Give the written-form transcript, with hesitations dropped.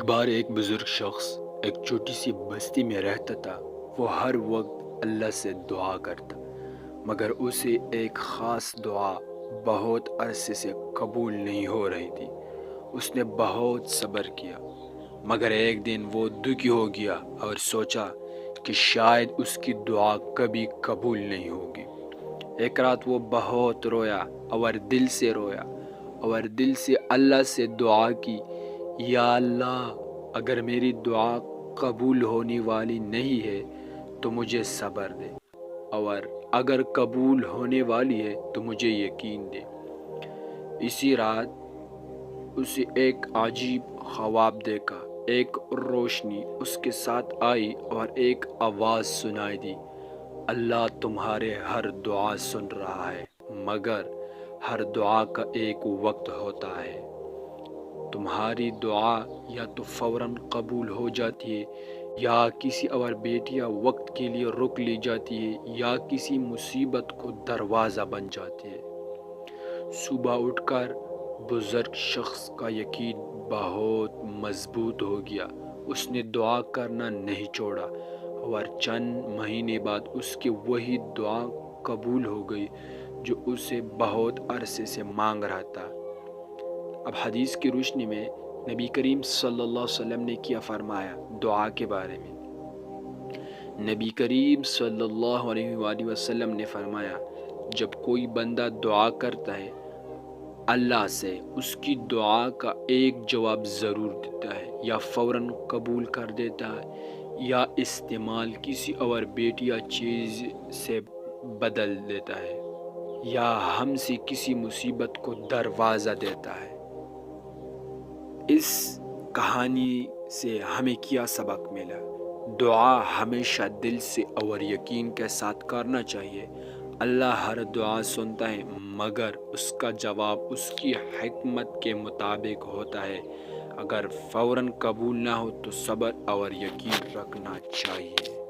ایک بار ایک بزرگ شخص ایک چھوٹی سی بستی میں رہتا تھا۔ وہ ہر وقت اللہ سے دعا کرتا، مگر اسے ایک خاص دعا بہت عرصے سے قبول نہیں ہو رہی تھی۔ اس نے بہت صبر کیا، مگر ایک دن وہ دکھی ہو گیا اور سوچا کہ شاید اس کی دعا کبھی قبول نہیں ہوگی۔ ایک رات وہ بہت رویا اور دل سے اللہ سے دعا کی، یا اللہ، اگر میری دعا قبول ہونے والی نہیں ہے تو مجھے صبر دے، اور اگر قبول ہونے والی ہے تو مجھے یقین دے۔ اسی رات اسے ایک عجیب خواب دیکھا۔ ایک روشنی اس کے ساتھ آئی اور ایک آواز سنائی دی، اللہ تمہارے ہر دعا سن رہا ہے، مگر ہر دعا کا ایک وقت ہوتا ہے۔ تمہاری دعا یا تو فوراً قبول ہو جاتی ہے، یا کسی اور بیٹیا وقت کے لیے رک لی جاتی ہے، یا کسی مصیبت کو دروازہ بن جاتی ہے۔ صبح اٹھ کر بزرگ شخص کا یقین بہت مضبوط ہو گیا۔ اس نے دعا کرنا نہیں چھوڑا، اور چند مہینے بعد اس کی وہی دعا قبول ہو گئی جو اسے بہت عرصے سے مانگ رہا تھا۔ اب حدیث کی روشنی میں نبی کریم صلی اللہ علیہ وسلم نے کیا فرمایا دعا کے بارے میں؟ نبی کریم صلی اللہ علیہ وآلہ وسلم نے فرمایا، جب کوئی بندہ دعا کرتا ہے، اللہ سے اس کی دعا کا ایک جواب ضرور دیتا ہے، یا فوراً قبول کر دیتا ہے، یا استعمال کسی اور بیٹی یا چیز سے بدل دیتا ہے، یا ہم سے کسی مصیبت کو دروازہ دیتا ہے۔ اس کہانی سے ہمیں کیا سبق ملا؟ دعا ہمیشہ دل سے اور یقین کے ساتھ کرنا چاہیے۔ اللہ ہر دعا سنتا ہے، مگر اس کا جواب اس کی حکمت کے مطابق ہوتا ہے۔ اگر فوراً قبول نہ ہو تو صبر اور یقین رکھنا چاہیے۔